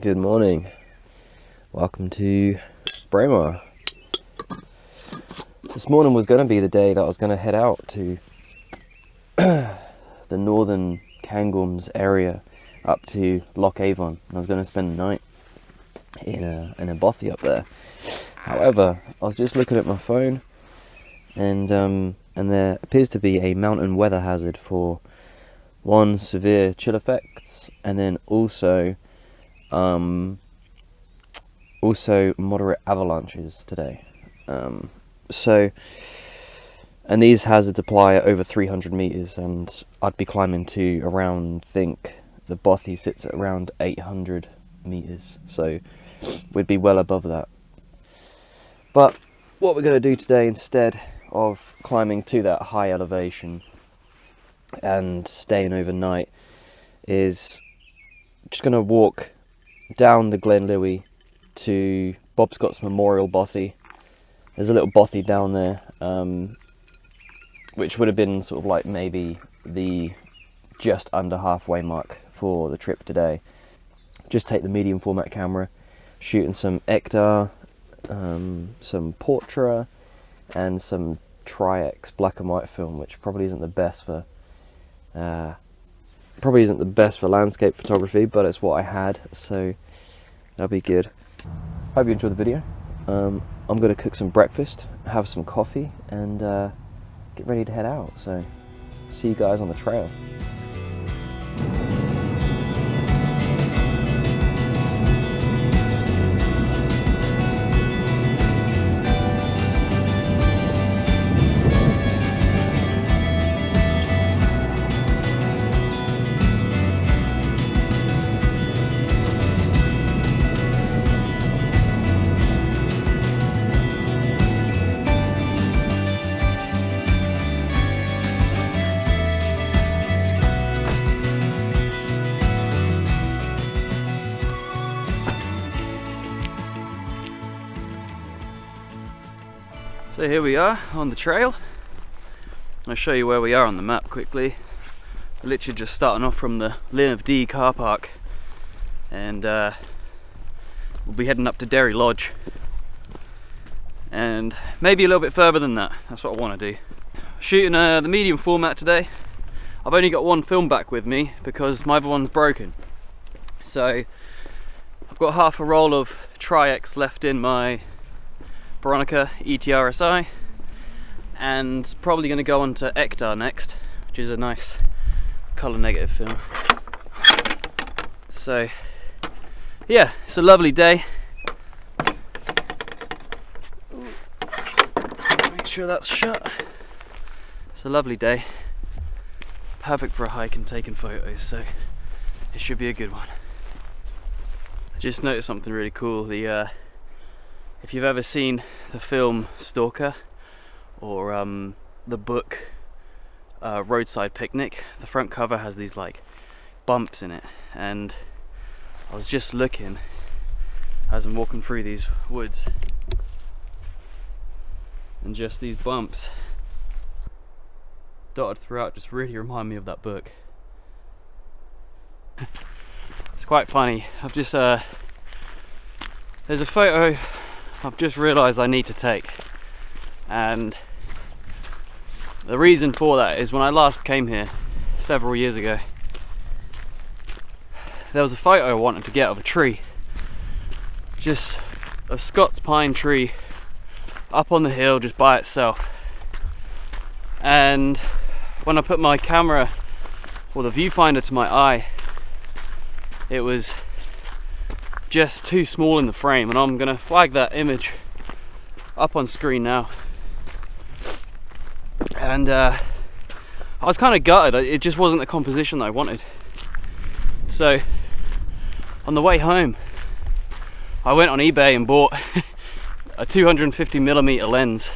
Good morning. Welcome to Bronica. This morning was going to be the day that I was going to head out to the northern Cairngorms area up to Loch Avon. I was going to spend the night in a bothy up there. However, I was just looking at my phone and there appears to be a mountain weather hazard for one, severe chill effects, and then also moderate avalanches today. And these hazards apply at over 300 meters, and I'd be climbing to around, think the bothy sits at around 800 meters, so we'd be well above that. But what we're going to do today, instead of climbing to that high elevation and staying overnight, is just going to walk down the Glen Lui to Bob Scott's Memorial Bothy. There's a little bothy down there, which would have been sort of like maybe the just under halfway mark for the trip today. Just take the medium format camera, shooting some ETRSi, some Portra, and some Tri-X black and white film, which probably isn't the best for landscape photography, but it's what I had, so that'll be good. Hope you enjoyed the video. I'm going to cook some breakfast, have some coffee, and get ready to head out. So see you guys on the trail. So here we are on the trail. I'll show you where we are on the map quickly. We're literally just starting off from the Lin car park, and we'll be heading up to Derry Lodge, and maybe a little bit further than that. That's what I want to do. Shooting the medium format today. I've only got one film back with me because my other one's broken. So I've got half a roll of Tri-X left in my Bronica ETRSi, and probably going to go on to ETRSi next, which is a nice colour negative film. So yeah, it's a lovely day. Make sure that's shut. It's a lovely day, perfect for a hike and taking photos, so it should be a good one. I just noticed something really cool. If you've ever seen the film Stalker or the book Roadside Picnic, the front cover has these like bumps in it, and I was just looking as I'm walking through these woods, and just these bumps dotted throughout just really remind me of that book. It's quite funny. I've just there's a photo I've just realised I need to take, and the reason for that is when I last came here several years ago, there was a photo I wanted to get of a tree, just a Scots pine tree up on the hill just by itself, and when I put my camera or the viewfinder to my eye, it was just too small in the frame, and I'm gonna flag that image up on screen now. And I was kind of gutted. It just wasn't the composition that I wanted. So on the way home, I went on eBay and bought a 250mm lens,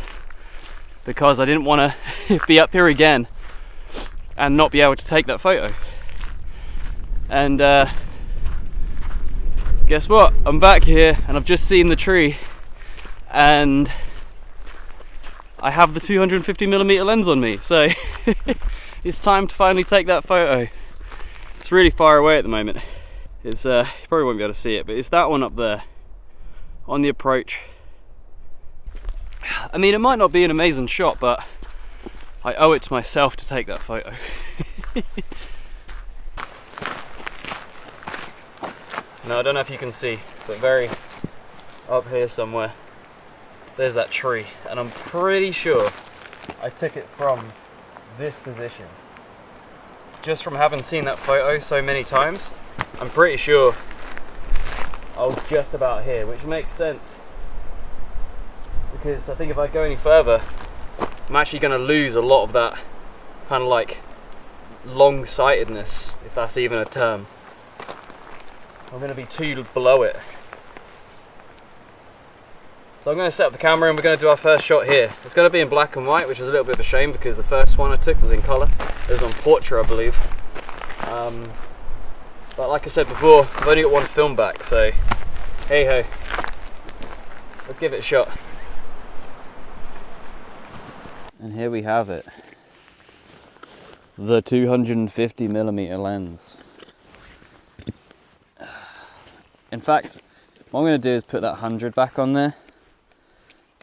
because I didn't want to be up here again and not be able to take that photo. And guess what? I'm back here and I've just seen the tree, and I have the 250mm lens on me, so it's time to finally take that photo. It's really far away at the moment. It's you probably won't be able to see it, but it's that one up there on the approach. I mean, it might not be an amazing shot, but I owe it to myself to take that photo. Now, I don't know if you can see, but very up here somewhere, there's that tree, and I'm pretty sure I took it from this position. Just from having seen that photo so many times, I'm pretty sure I was just about here, which makes sense. Because I think if I go any further, I'm actually going to lose a lot of that kind of like long-sightedness, if that's even a term. I'm going to be too below it. So I'm going to set up the camera and we're going to do our first shot here. It's going to be in black and white, which is a little bit of a shame because the first one I took was in colour. It was on portrait, I believe. But like I said before, I've only got one film back, so hey ho. Let's give it a shot. And here we have it. The 250mm lens. In fact, what I'm going to do is put that 100 back on there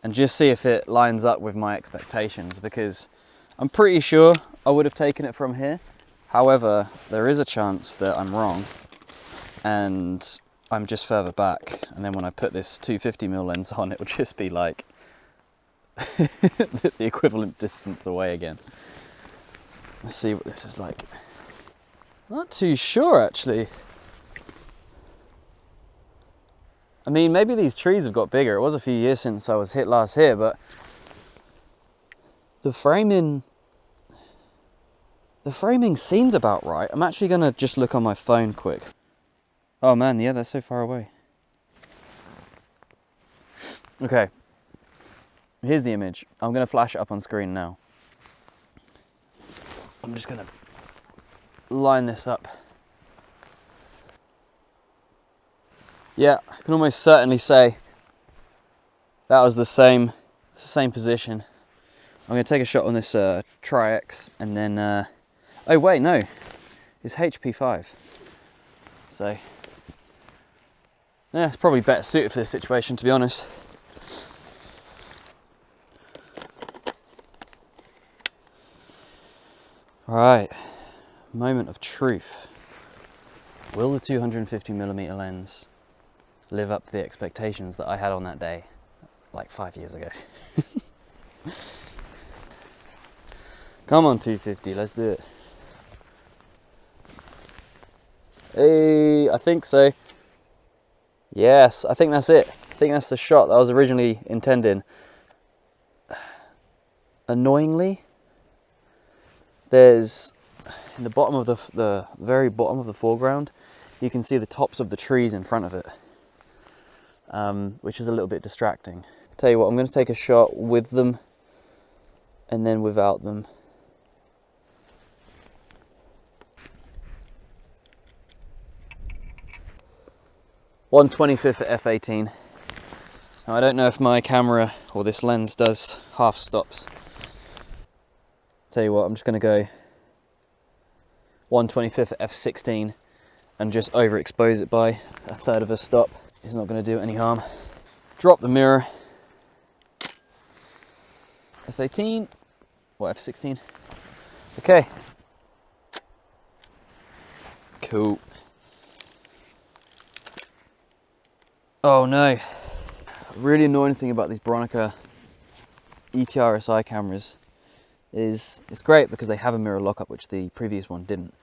and just see if it lines up with my expectations, because I'm pretty sure I would have taken it from here. However, there is a chance that I'm wrong and I'm just further back, and then when I put this 250mm lens on, it will just be like the equivalent distance away again. Let's see what this is like. Not too sure actually. I mean, maybe these trees have got bigger. It was a few years since I was hit last here, but the framing seems about right. I'm actually gonna just look on my phone quick. Oh man, yeah, that's so far away. Okay, here's the image. I'm gonna flash it up on screen now. I'm just gonna line this up. Yeah, I can almost certainly say that was the same position. I'm going to take a shot on this Tri-X and then, oh wait, no, it's HP5. So, yeah, it's probably better suited for this situation, to be honest. Right, moment of truth. Will the 250mm lens live up to the expectations that I had on that day, like 5 years ago? Come on 250, let's do it. Hey, I think so. Yes, I think that's it. I think that's the shot that I was originally intending. Annoyingly, there's in the bottom of the very bottom of the foreground, you can see the tops of the trees in front of it. Which is a little bit distracting. Tell you what, I'm going to take a shot with them and then without them. (1/25) at f/18. Now, I don't know if my camera or this lens does half stops. Tell you what, I'm just going to go 1/25 at f/16 and just overexpose it by a third of a stop. It's not going to do it any harm. Drop the mirror. f/18 or f/16. Okay. Cool. Oh no. Really annoying thing about these Bronica ETRSi cameras is it's great because they have a mirror lockup, which the previous one didn't.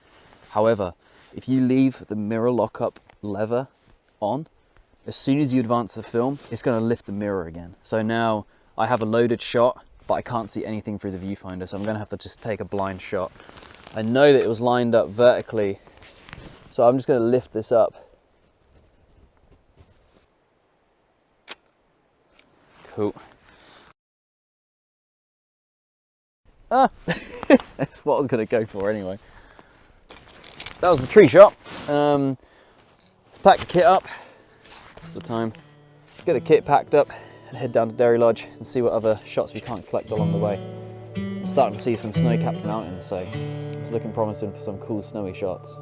However, if you leave the mirror lockup lever on, as soon as you advance the film, it's going to lift the mirror again. So now I have a loaded shot, but I can't see anything through the viewfinder, so I'm going to have to just take a blind shot. I know that it was lined up vertically, so I'm just going to lift this up. Cool. Ah! That's what I was going to go for anyway. That was the tree shot. Let's pack the kit up. What's the time? Let's get the kit packed up and head down to Derry Lodge and see what other shots we can't collect along the way. I'm starting to see some snow-capped mountains, so it's looking promising for some cool snowy shots.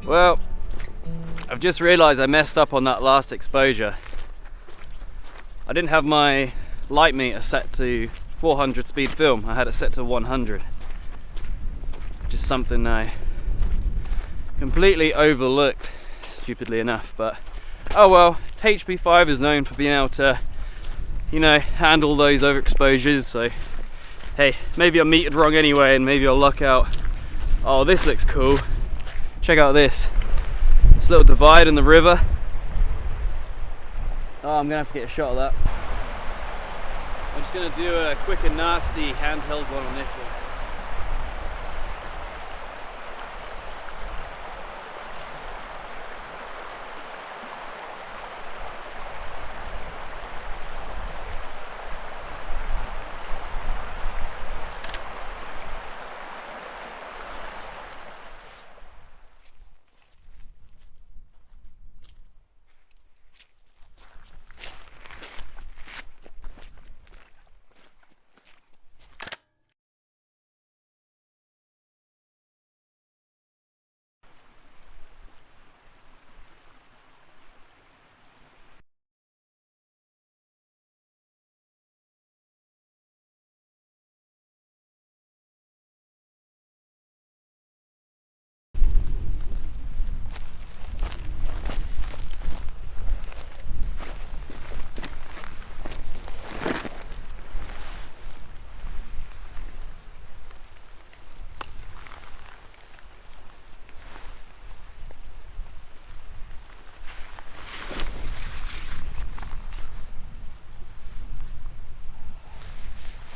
Well, I've just realised I messed up on that last exposure. I didn't have my light meter set to 400 speed film, I had it set to 100. Just something I completely overlooked, stupidly enough, but oh well. HP5 is known for being able to, you know, handle those overexposures, so hey, maybe I metered wrong anyway and maybe I'll luck out. Oh, this looks cool. Check out this little divide in the river. Oh, I'm gonna have to get a shot of that. I'm just gonna do a quick and nasty handheld one on this one.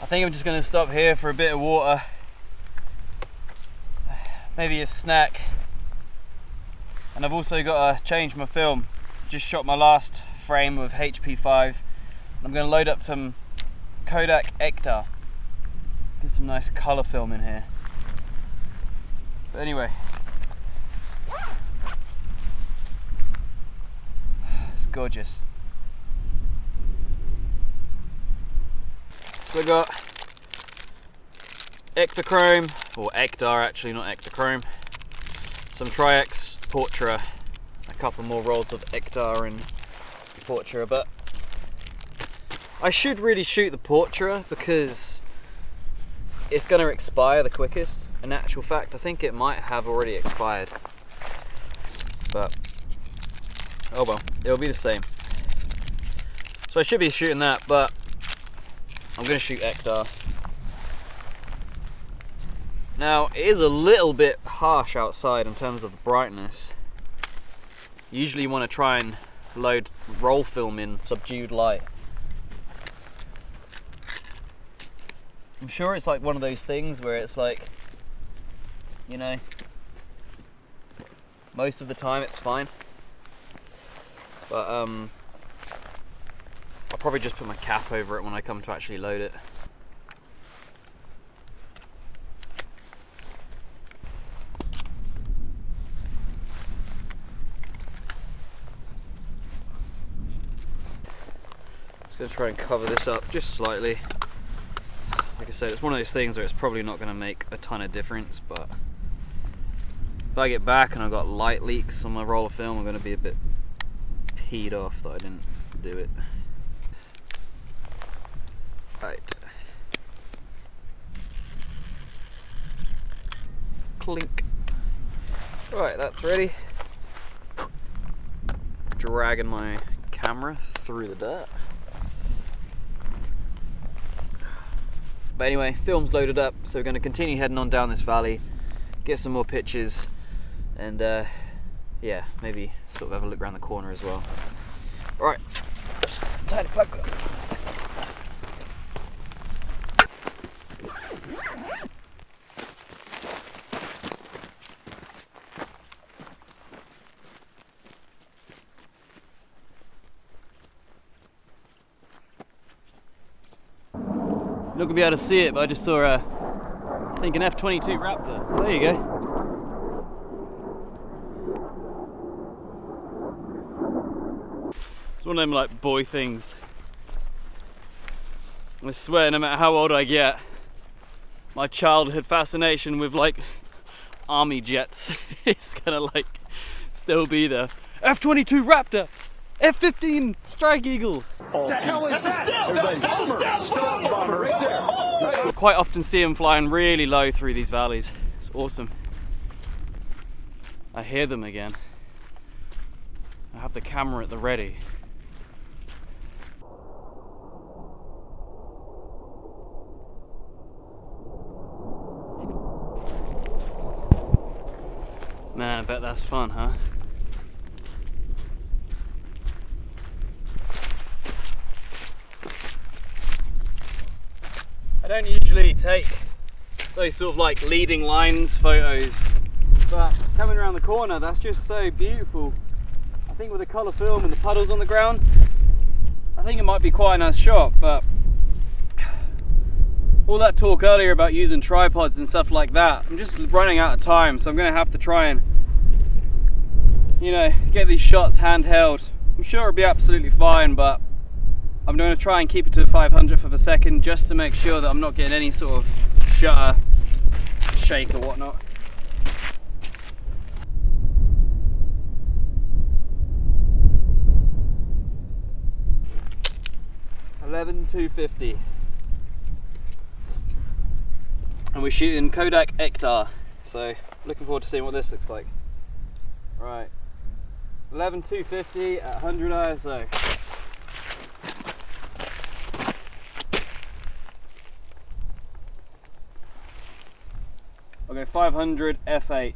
I think I'm just going to stop here for a bit of water, maybe a snack, and I've also got to change my film. Just shot my last frame with HP5. I'm going to load up some Kodak ETRSi, get some nice colour film in here. But anyway, it's gorgeous. So I got Ektachrome, or Ektar actually, not Ektachrome, some Tri-X Portra, a couple more rolls of Ektar and Portra, but I should really shoot the Portra because it's going to expire the quickest. In actual fact, I think it might have already expired, but oh well, it'll be the same. So I should be shooting that, but I'm going to shoot Ektar. Now, it is a little bit harsh outside in terms of the brightness. Usually you want to try and load roll film in subdued light. I'm sure it's like one of those things where it's like, you know, most of the time it's fine. But I'll probably just put my cap over it when I come to actually load it. Just going to try and cover this up just slightly. Like I said, it's one of those things where it's probably not going to make a ton of difference, but if I get back and I've got light leaks on my roll of film, I'm going to be a bit peed off that I didn't do it. Right. Clink. Right, that's ready. Dragging my camera through the dirt. But anyway, film's loaded up, so we're going to continue heading on down this valley, get some more pictures, and yeah, maybe sort of have a look around the corner as well. Alright, time to pack up. You're not going to be able to see it, but I just saw I think an F-22 Raptor. There you go. It's one of them like boy things. I swear, no matter how old I get, my childhood fascination with like army jets is gonna like still be there. F-22 Raptor, F-15 Strike Eagle. What the hell is that? That's a stealth bomber right there. Quite often see them flying really low through these valleys. It's awesome. I hear them again. I have the camera at the ready. Man, I bet that's fun, huh? I don't usually take those sort of like leading lines photos, but coming around the corner, that's just so beautiful. I think with the colour film and the puddles on the ground, I think it might be quite a nice shot, but all that talk earlier about using tripods and stuff like that, I'm just running out of time, so I'm going to have to try and, you know, get these shots handheld. I'm sure it'll be absolutely fine, but I'm going to try and keep it to the 500th of a second just to make sure that I'm not getting any sort of shutter shake or whatnot. $11,250. And we're shooting Kodak ETRSi, so looking forward to seeing what this looks like. Right, 11,250 at 100 ISO. I'll go 500 f8.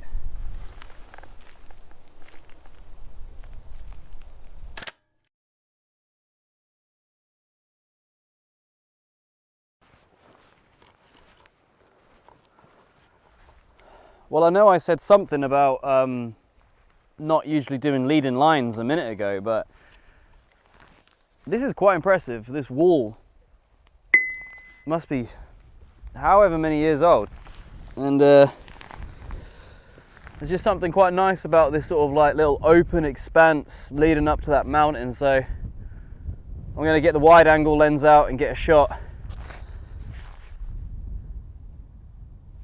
Well, I know I said something about not usually doing leading lines a minute ago, but this is quite impressive. This wall must be however many years old, and there's just something quite nice about this sort of like little open expanse leading up to that mountain. So I'm going to get the wide angle lens out and get a shot.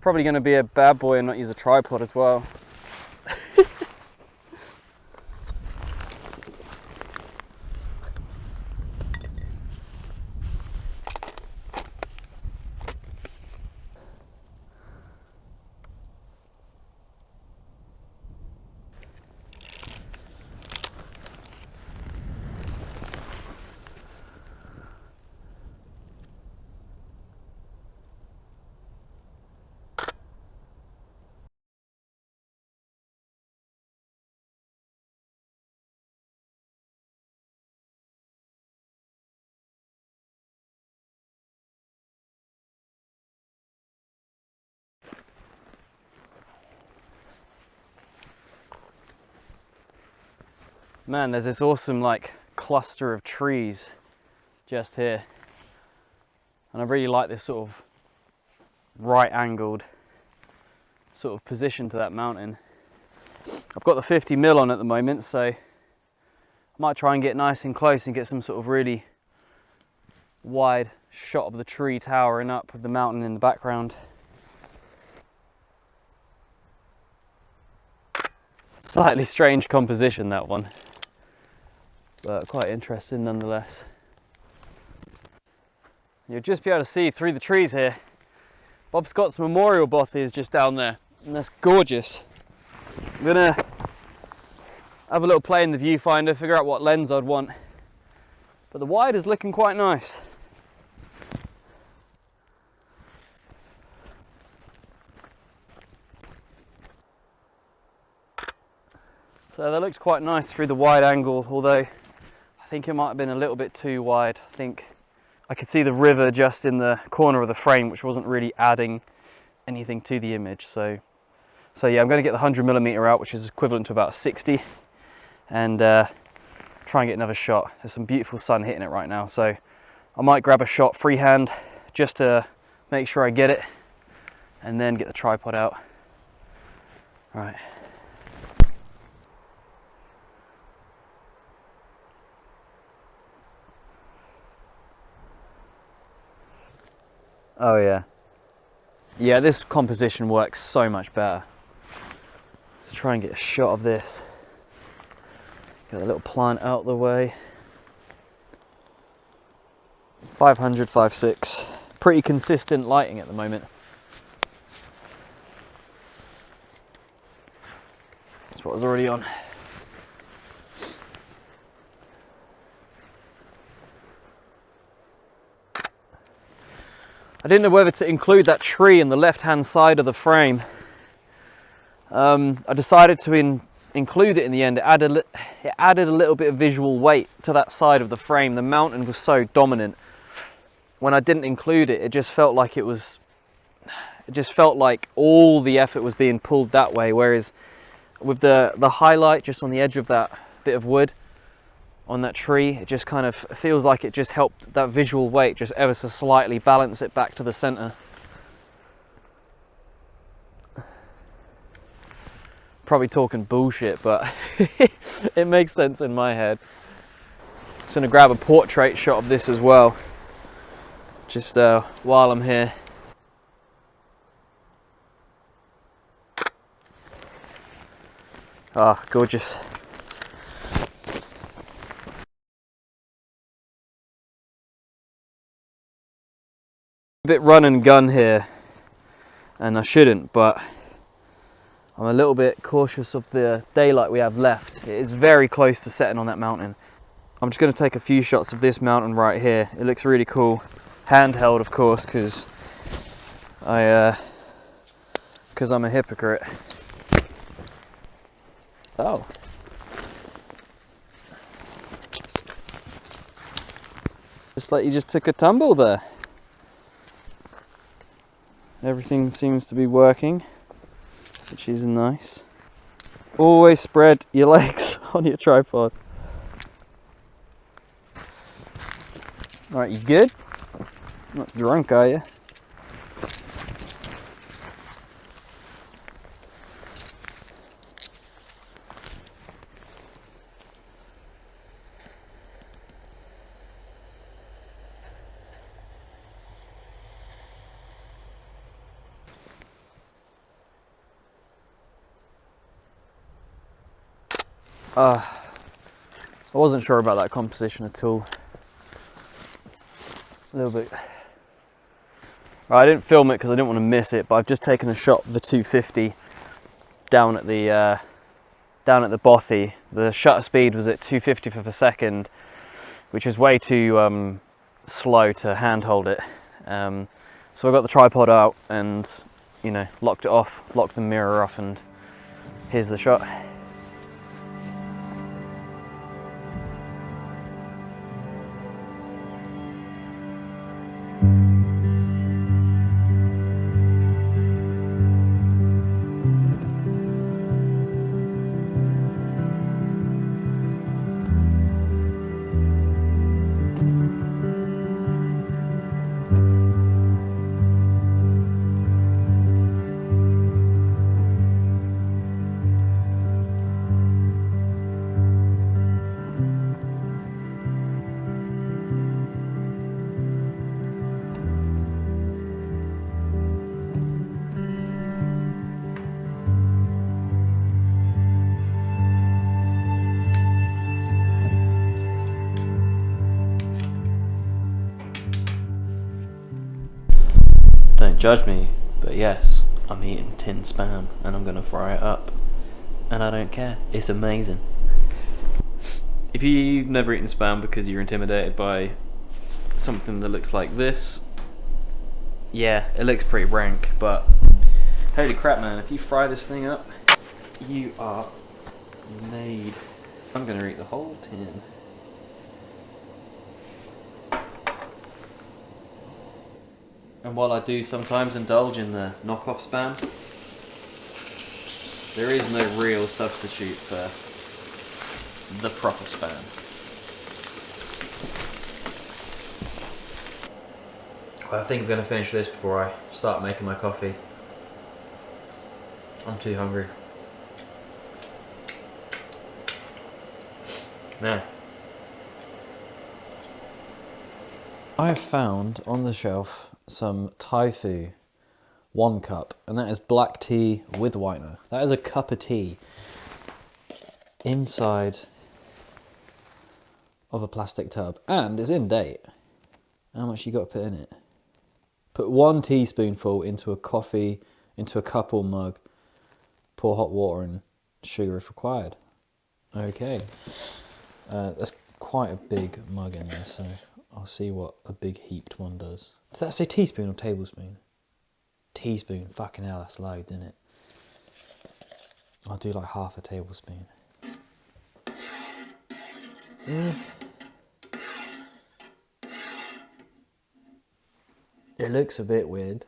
Probably going to be a bad boy and not use a tripod as well. Man, there's this awesome like cluster of trees just here, and I really like this sort of right angled sort of position to that mountain. I've got the 50mm on at the moment, so I might try and get nice and close and get some sort of really wide shot of the tree towering up with the mountain in the background. Slightly strange composition, that one, but quite interesting nonetheless. You'll just be able to see through the trees here. Bob Scott's memorial bothy is just down there, and that's gorgeous. I'm gonna have a little play in the viewfinder, figure out what lens I'd want, but the wide is looking quite nice. So that looks quite nice through the wide angle, although I think it might have been a little bit too wide. I think I could see the river just in the corner of the frame, which wasn't really adding anything to the image. So yeah, I'm going to get the 100mm out, which is equivalent to about 60, and try and get another shot. There's some beautiful sun hitting it right now, so I might grab a shot freehand just to make sure I get it, and then get the tripod out. Right. Oh yeah. Yeah, this composition works so much better. Let's try and get a shot of this. Get the little plant out the way. 500, 5.6. Pretty consistent lighting at the moment. That's what I was already on. I didn't know whether to include that tree in the left-hand side of the frame. I decided to include it in the end. It added a little bit of visual weight to that side of the frame. The mountain was so dominant. When I didn't include it, it just felt like all the effort was being pulled that way. Whereas with the highlight just on the edge of that bit of wood on that tree, it just kind of feels like it just helped that visual weight just ever so slightly balance it back to the center. Probably talking bullshit, but it makes sense in my head. Just gonna grab a portrait shot of this as well, just while I'm here. Ah, gorgeous. A bit run and gun here, and I shouldn't, but I'm a little bit cautious of the daylight we have left. It is very close to setting on that mountain. I'm just going to take a few shots of this mountain right here. It looks really cool. Handheld, of course, because I'm a hypocrite. Oh. Just like you just took a tumble there. Everything seems to be working, which is nice. Always spread your legs on your tripod. Alright, you good? Not drunk, are you? I wasn't sure about that composition at all. A little bit. I didn't film it because I didn't want to miss it, but I've just taken a shot of the 250 down at the bothy. The shutter speed was at 250 for the second, which is way too slow to handhold it. So I got the tripod out and, you know, locked it off, locked the mirror off, and here's the shot. Don't judge me, but yes, I'm eating tin spam and I'm gonna fry it up. And I don't care, it's amazing. If you've never eaten spam because you're intimidated by something that looks like this, yeah, it looks pretty rank, but holy crap, man, if you fry this thing up, you are made. I'm gonna eat the whole tin. And while I do sometimes indulge in the knockoff spam, there is no real substitute for the proper spam. Well, I think I'm going to finish this before I start making my coffee. I'm too hungry. Man. I have found on the shelf some tofu, 1 cup, and that is black tea with whitener. That is a cup of tea. Inside of a plastic tub, and it's in date. How much you got to put in it? Put 1 teaspoonful into a cup or mug. Pour hot water and sugar if required. Okay. That's quite a big mug in there, so I'll see what a big heaped one does. Did that say teaspoon or tablespoon? Teaspoon. Fucking hell, that's loads, isn't it? I'll do like half a tablespoon. It looks a bit weird.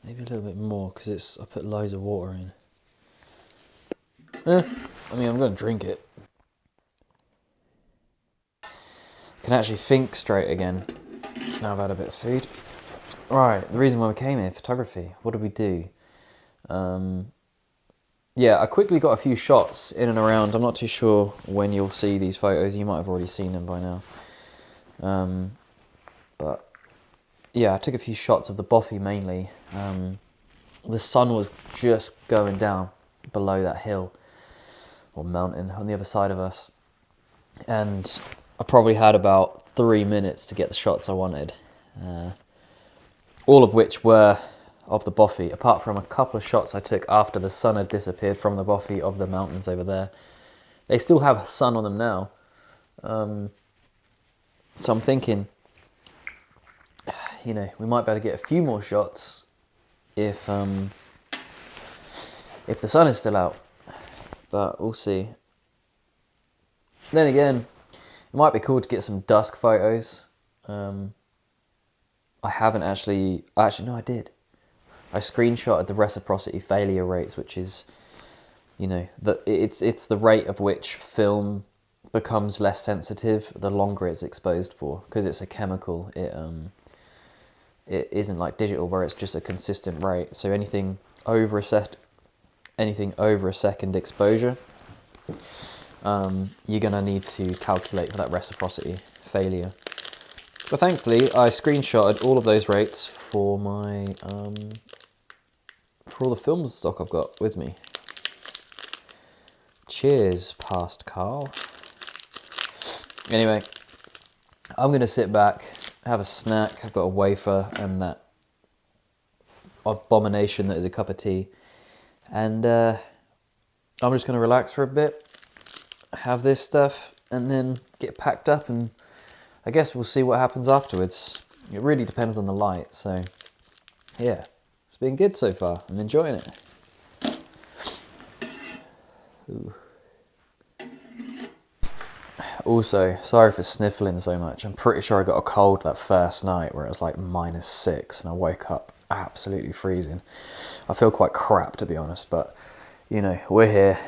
Maybe a little bit more because I put loads of water in. I mean, I'm going to drink it. Can actually think straight again. Now I've had a bit of food. Right, the reason why we came here, photography. What did we do? Yeah, I quickly got a few shots in and around. I'm not too sure when you'll see these photos. You might have already seen them by now. But yeah, I took a few shots of the bothy mainly. The sun was just going down below that hill or mountain on the other side of us. And I probably had about 3 minutes to get the shots I wanted. All of which were of the bothy, apart from a couple of shots I took after the sun had disappeared from the bothy of the mountains over there. They still have sun on them now. So I'm thinking, you know, we might be able to get a few more shots if the sun is still out. But we'll see. Then again, it might be cool to get some dusk photos. I haven't actually, no, I did. I screenshotted the reciprocity failure rates, which is, you know, it's the rate of which film becomes less sensitive the longer it's exposed for, because it's a chemical. It isn't like digital where it's just a consistent rate. So anything over a second exposure, you're gonna need to calculate for that reciprocity failure. But thankfully, I screenshotted all of those rates for my for all the film stock I've got with me. Cheers, past Carl. Anyway, I'm gonna sit back, have a snack. I've got a wafer and that abomination that is a cup of tea, and I'm just gonna relax for a bit, have this stuff, and then get packed up, and I guess we'll see what happens afterwards. It really depends on the light, so yeah, it's been good so far. I'm enjoying it. Ooh. Also, sorry for sniffling so much. I'm pretty sure I got a cold that first night where it was like -6 and I woke up absolutely freezing. I feel quite crap, to be honest, but you know, we're here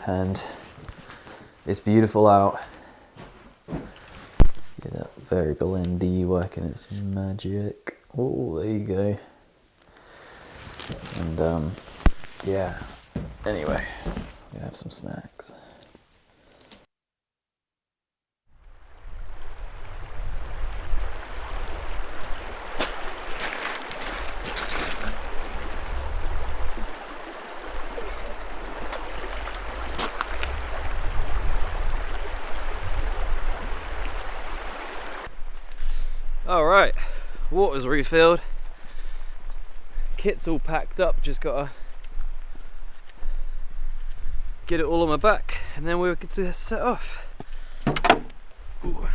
and it's beautiful out. Get that variable ND working its magic. Oh, there you go. And yeah, anyway, I'm gonna have some snacks. Alright, water's refilled, kit's all packed up, just gotta get it all on my back and then we're good to set off. Ooh.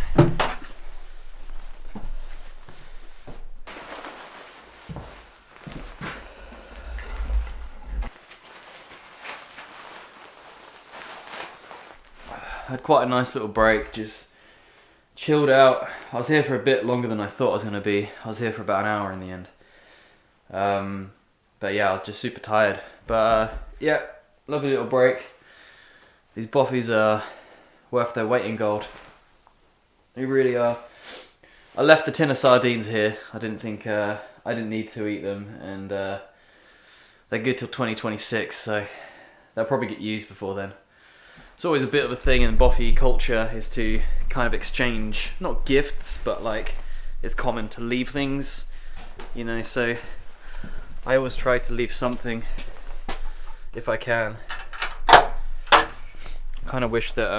I had quite a nice little break, just chilled out. I was here for a bit longer than I thought I was going to be. I was here for about an hour in the end. But yeah, I was just super tired. But yeah, lovely little break. These boffies are worth their weight in gold. They really are. I left the tin of sardines here. I didn't think I didn't need to eat them, and they're good till 2026, so they'll probably get used before then. It's always a bit of a thing in bothy culture is to kind of exchange, not gifts, but like it's common to leave things, you know, so I always try to leave something if I can. Kind of wish that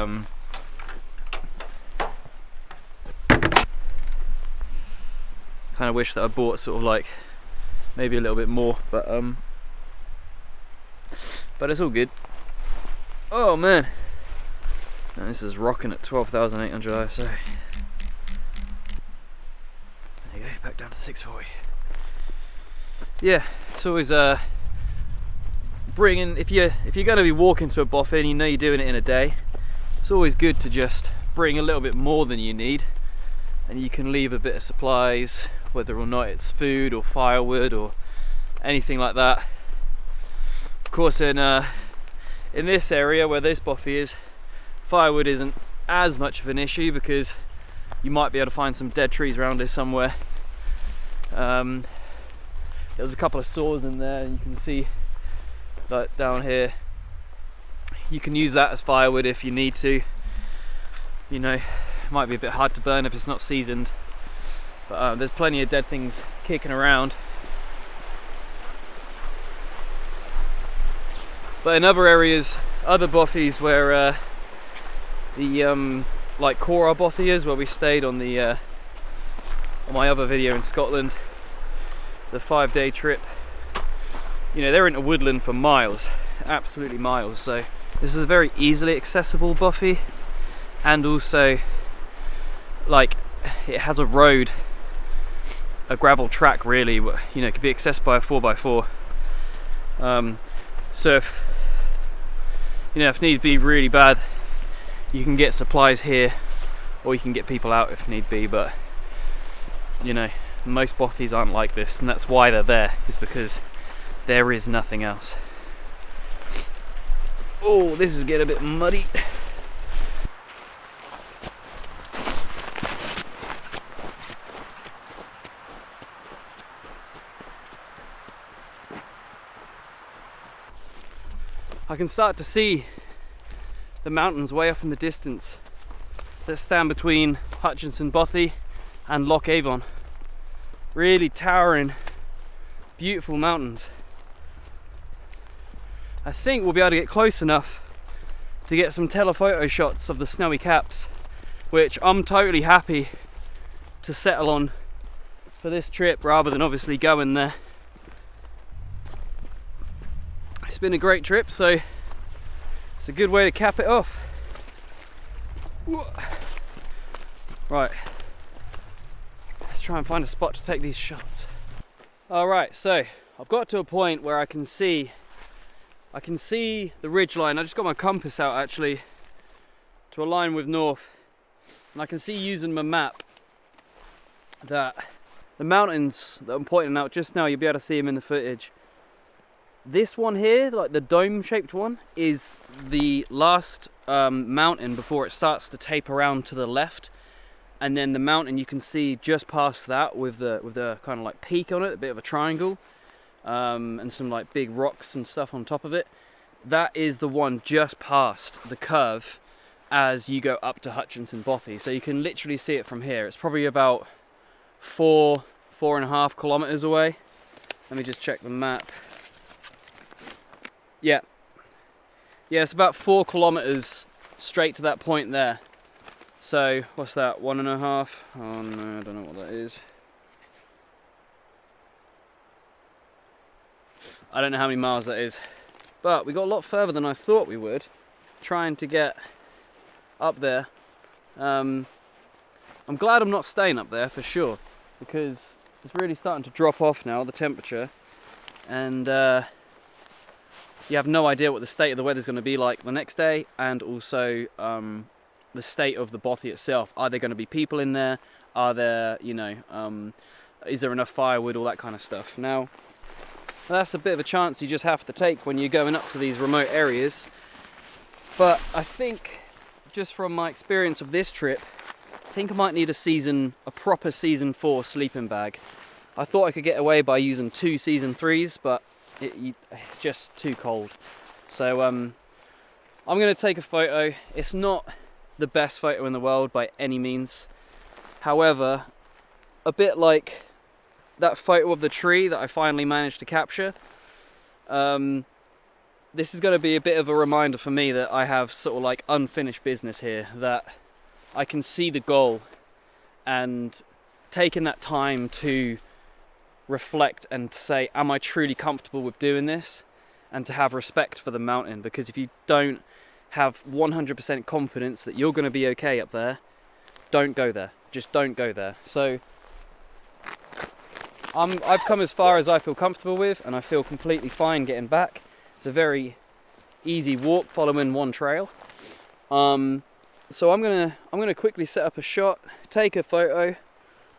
Kind of wish that I bought sort of like maybe a little bit more, but it's all good. Oh man, and this is rocking at 12,800 ISO. There you go, back down to 640. Yeah, it's always bringing, if you're going to be walking to a bothy and you know you're doing it in a day, it's always good to just bring a little bit more than you need, and you can leave a bit of supplies, whether or not it's food or firewood or anything like that. Of course, in this area where this bothy is, firewood isn't as much of an issue because you might be able to find some dead trees around here somewhere. There's a couple of saws in there, and you can see that down here. You can use that as firewood if you need to. You know, it might be a bit hard to burn if it's not seasoned, but there's plenty of dead things kicking around. But in other areas, other bothies where the like Cora bothy is, where we stayed on the on my other video in Scotland, the 5-day trip, you know, they're into woodland for miles, absolutely miles. So this is a very easily accessible bothy, and also like it has a road, a gravel track really, you know, it could be accessed by a 4x4. So if, you know, if need be really bad, you can get supplies here, or you can get people out if need be. But you know, most bothies aren't like this, and that's why they're there, is because there is nothing else. Oh, this is getting a bit muddy. I can start to see the mountains way up in the distance that stand between Hutchinson Bothy and Loch Avon. Really towering, beautiful mountains. I think we'll be able to get close enough to get some telephoto shots of the snowy caps, which I'm totally happy to settle on for this trip rather than obviously going there. It's been a great trip, so it's a good way to cap it off. Right, let's try and find a spot to take these shots. Alright, so I've got to a point where I can see the ridge line. I just got my compass out actually to align with north, and I can see using my map that the mountains that I'm pointing out just now, you'll be able to see them in the footage. This one here, like the dome shaped one, is the last mountain before it starts to taper around to the left, and then the mountain you can see just past that with the kind of like peak on it, a bit of a triangle, and some like big rocks and stuff on top of it. That is the one just past the curve as you go up to Hutchinson Bothy. So you can literally see it from here. It's probably about 4.5 kilometers away. Let me just check the map. Yeah, it's about 4 kilometers straight to that point there. So what's that, 1.5? Oh no, I don't know what that is. I don't know how many miles that is, but we got a lot further than I thought we would, trying to get up there. I'm glad I'm not staying up there for sure, because it's really starting to drop off now, the temperature, and you have no idea what the state of the weather is going to be like the next day, and also the state of the bothy itself. Are there going to be people in there? Are there, you know, is there enough firewood, all that kind of stuff. Now, that's a bit of a chance you just have to take when you're going up to these remote areas. But I think, just from my experience of this trip, I think I might need a proper season 4 sleeping bag. I thought I could get away by using 2 season 3s, but it's just too cold. So I'm going to take a photo. It's not the best photo in the world by any means. However, a bit like that photo of the tree that I finally managed to capture, this is going to be a bit of a reminder for me that I have sort of like unfinished business here, that I can see the goal, and taking that time to reflect and say, am I truly comfortable with doing this? And to have respect for the mountain, because if you don't have 100% confidence that you're going to be okay up there, don't go there. Just don't go there. So I've come as far as I feel comfortable with, and I feel completely fine getting back. It's a very easy walk following one trail. So I'm gonna quickly set up a shot, take a photo.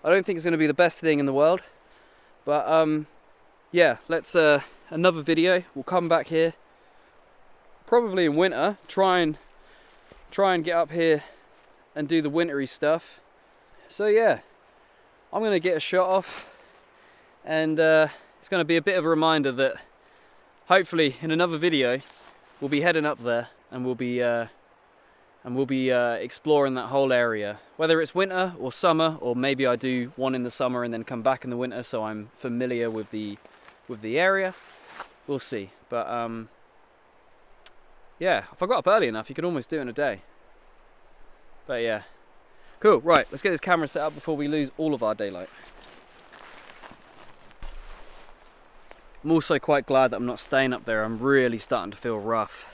I don't think it's gonna be the best thing in the world, but yeah, let's another video. We'll come back here probably in winter, try and get up here and do the wintry stuff. So yeah, I'm gonna get a shot off, and it's gonna be a bit of a reminder that hopefully in another video we'll be heading up there, and we'll be exploring that whole area, whether it's winter or summer, or maybe I do one in the summer and then come back in the winter so I'm familiar with the area. We'll see. But yeah, if I got up early enough, you could almost do it in a day. But yeah, cool. Right, let's get this camera set up before we lose all of our daylight. I'm also quite glad that I'm not staying up there. I'm really starting to feel rough.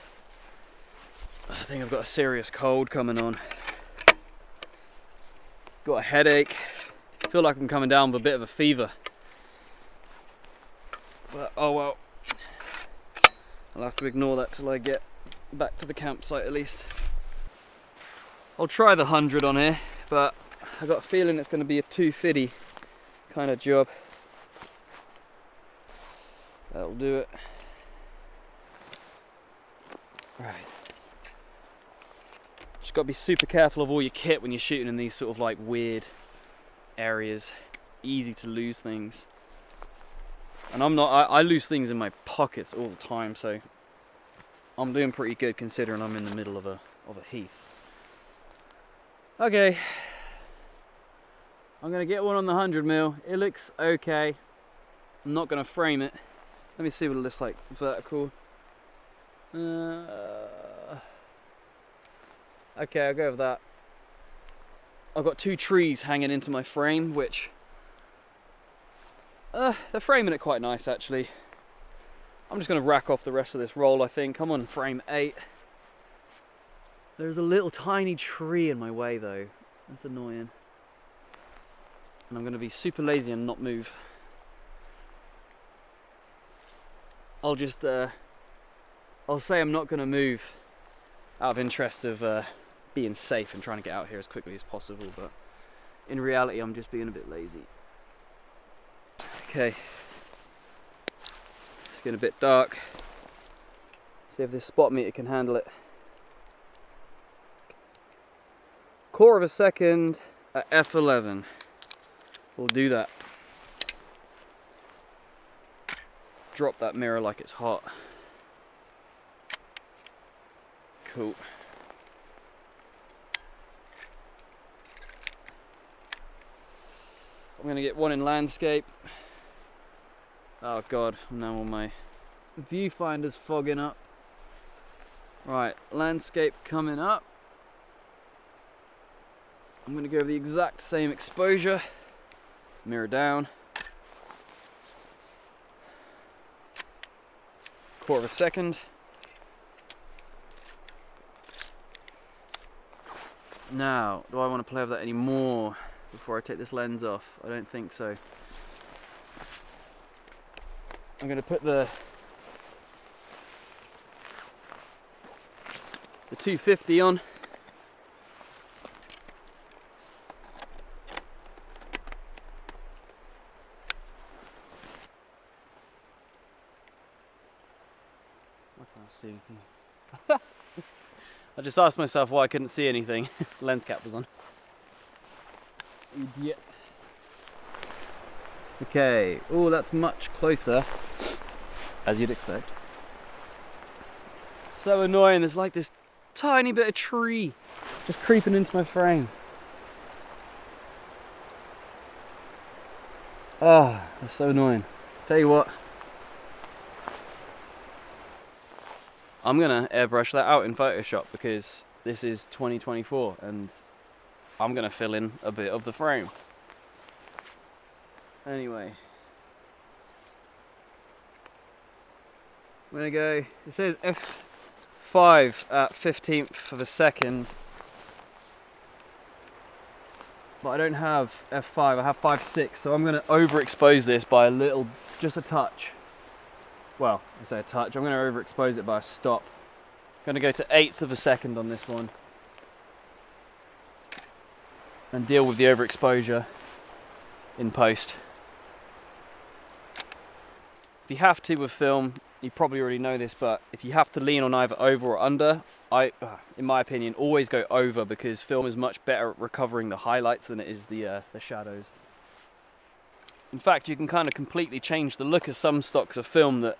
I think I've got a serious cold coming on. Got a headache. Feel like I'm coming down with a bit of a fever. But oh well. I'll have to ignore that till I get back to the campsite at least. I'll try the 100 on here, but I got a feeling it's going to be a 250 kind of job. That'll do it. Right. Just got to be super careful of all your kit when you're shooting in these sort of like weird areas. Easy to lose things. And I lose things in my pockets all the time, so I'm doing pretty good considering I'm in the middle of a heath. Okay. I'm going to get one on the 100mm. It looks okay. I'm not going to frame it. Let me see what it looks like vertical. Okay, I'll go with that. I've got two trees hanging into my frame, which they're framing it quite nice actually. I'm just going to rack off the rest of this roll, I think. I'm on frame 8. There's a little tiny tree in my way though. That's annoying. And I'm going to be super lazy and not move. I'll just I'll say I'm not going to move out of interest of being safe and trying to get out here as quickly as possible, but in reality I'm just being a bit lazy. Okay, it's getting a bit dark. See if this spot meter can handle it. 1/4 of a second at f11. We'll do that. Drop that mirror like it's hot. Cool. I'm going to get one in landscape. Oh god, now all my viewfinder's fogging up. Right, landscape coming up. I'm going to go the exact same exposure. Mirror down. 1/4 of a second. Now, do I want to play with that anymore before I take this lens off? I don't think so. I'm going to put the 250 on. I can't see anything. I just asked myself why I couldn't see anything. Lens cap was on. Idiot. Okay, oh, that's much closer, as you'd expect. So annoying, there's like this tiny bit of tree just creeping into my frame. Ah, that's so annoying. Tell you what, I'm gonna airbrush that out in Photoshop because this is 2024 and I'm gonna fill in a bit of the frame. Anyway, I'm gonna go, it says f5 at 15th of a second, but I don't have f5, I have 5.6, so I'm gonna overexpose this by a little, just a touch. Well, I say a touch, I'm gonna overexpose it by a stop. I'm gonna go to 1/8 of a second on this one and deal with the overexposure in post. If you have to with film, you probably already know this, but if you have to lean on either over or under, in my opinion, always go over, because film is much better at recovering the highlights than it is the shadows. In fact, you can kind of completely change the look of some stocks of film that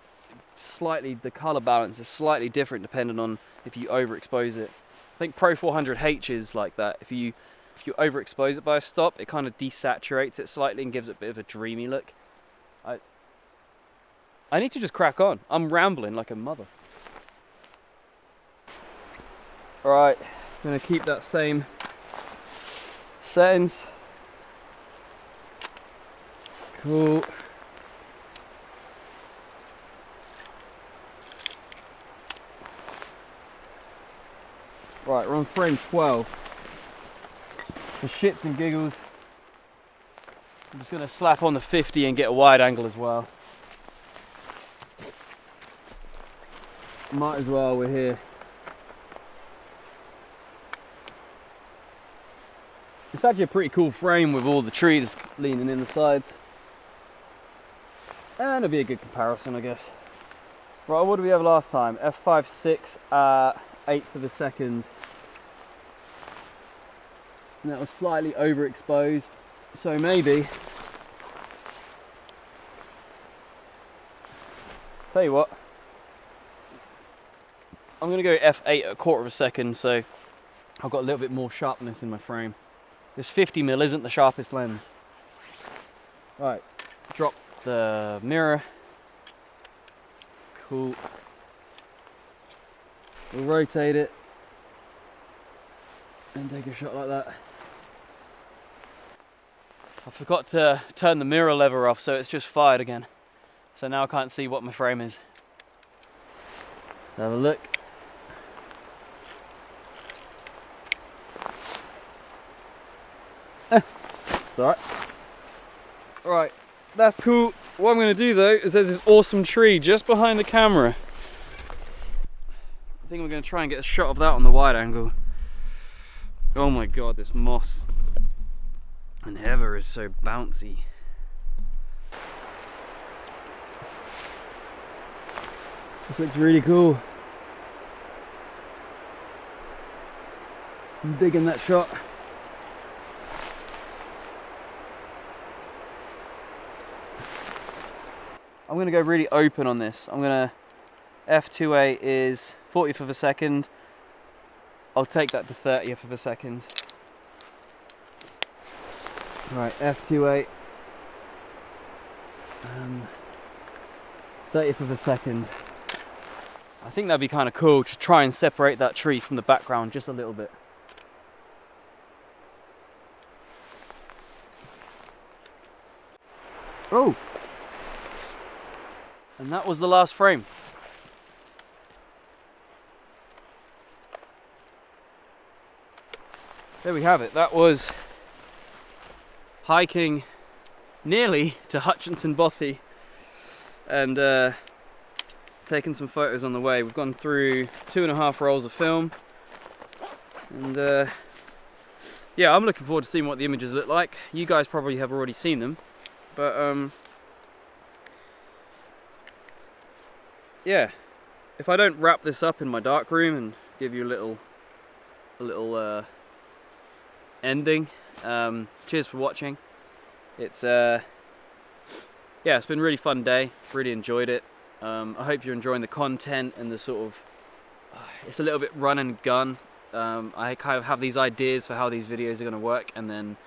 slightly, the color balance is slightly different depending on if you overexpose it. I think Pro 400H is like that. If you overexpose it by a stop, it kind of desaturates it slightly and gives it a bit of a dreamy look. I need to just crack on. I'm rambling like a mother. Alright, I'm going to keep that same settings. Cool. Right, we're on frame 12. For shits and giggles, I'm just going to slap on the 50 and get a wide angle as well. Might as well, we're here. It's actually a pretty cool frame with all the trees leaning in the sides. And it'll be a good comparison, I guess. Right, what did we have last time? f5.6 at 1/8 of a second. And that was slightly overexposed, so maybe. Tell you what, I'm going to go f8 at 1/4 of a second, so I've got a little bit more sharpness in my frame. This 50mm isn't the sharpest lens. Right, drop the mirror. Cool. We'll rotate it and take a shot like that. I forgot to turn the mirror lever off, so it's just fired again. So now I can't see what my frame is. Let's have a look. It's alright. Right, that's cool. What I'm going to do though is there's this awesome tree just behind the camera. I think we're going to try and get a shot of that on the wide angle. Oh my god, this moss and heather is so bouncy. This looks really cool. I'm digging that shot. I'm going to go really open on this. I'm going to, f2.8 is 40th of a second. I'll take that to 30th of a second. Right, f2.8. 30th of a second. I think that'd be kind of cool to try and separate that tree from the background just a little bit. Oh! And that was the last frame. There we have it. That was hiking nearly to Hutchinson Bothy and taking some photos on the way. We've gone through 2.5 rolls of film and yeah, I'm looking forward to seeing what the images look like. You guys probably have already seen them, but yeah, if I don't wrap this up in my darkroom and give you a little ending, cheers for watching. It's yeah, it's been a really fun day, really enjoyed it. I hope you're enjoying the content and the sort of it's a little bit run and gun. I kind of have these ideas for how these videos are going to work, and then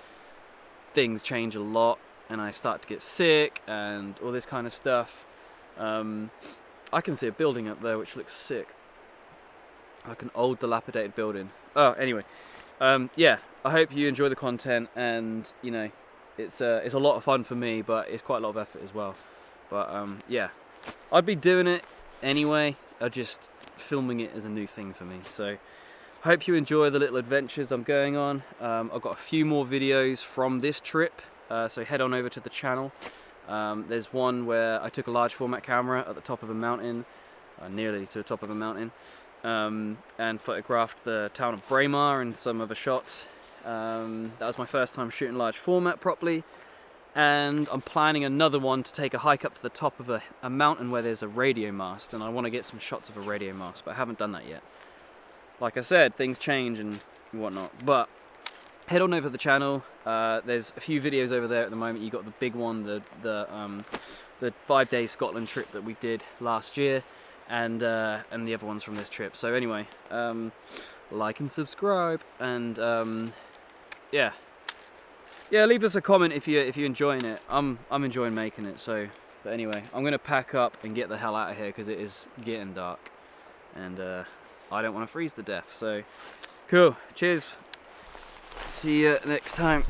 things change a lot and I start to get sick and all this kind of stuff. I can see a building up there which looks sick, like an old dilapidated building. Oh, anyway, yeah, I hope you enjoy the content, and you know, it's a lot of fun for me, but it's quite a lot of effort as well. But yeah, I'd be doing it anyway. Just filming it is a new thing for me. So hope you enjoy the little adventures I'm going on. I've got a few more videos from this trip, so head on over to the channel. There's one where I took a large format camera at the top of a mountain, nearly to the top of a mountain, and photographed the town of Braemar and some other shots. That was my first time shooting large format properly, and I'm planning another one to take a hike up to the top of a mountain where there's a radio mast, and I want to get some shots of a radio mast, but I haven't done that yet. Like I said, things change and whatnot, but head on over to the channel. There's a few videos over there at the moment. You got the big one, the 5-day Scotland trip that we did last year, and the other ones from this trip. So anyway, like and subscribe, and yeah, leave us a comment if you're enjoying it. I'm enjoying making it. So, but anyway, I'm gonna pack up and get the hell out of here because it is getting dark, and I don't want to freeze to death. So, cool. Cheers. See you next time.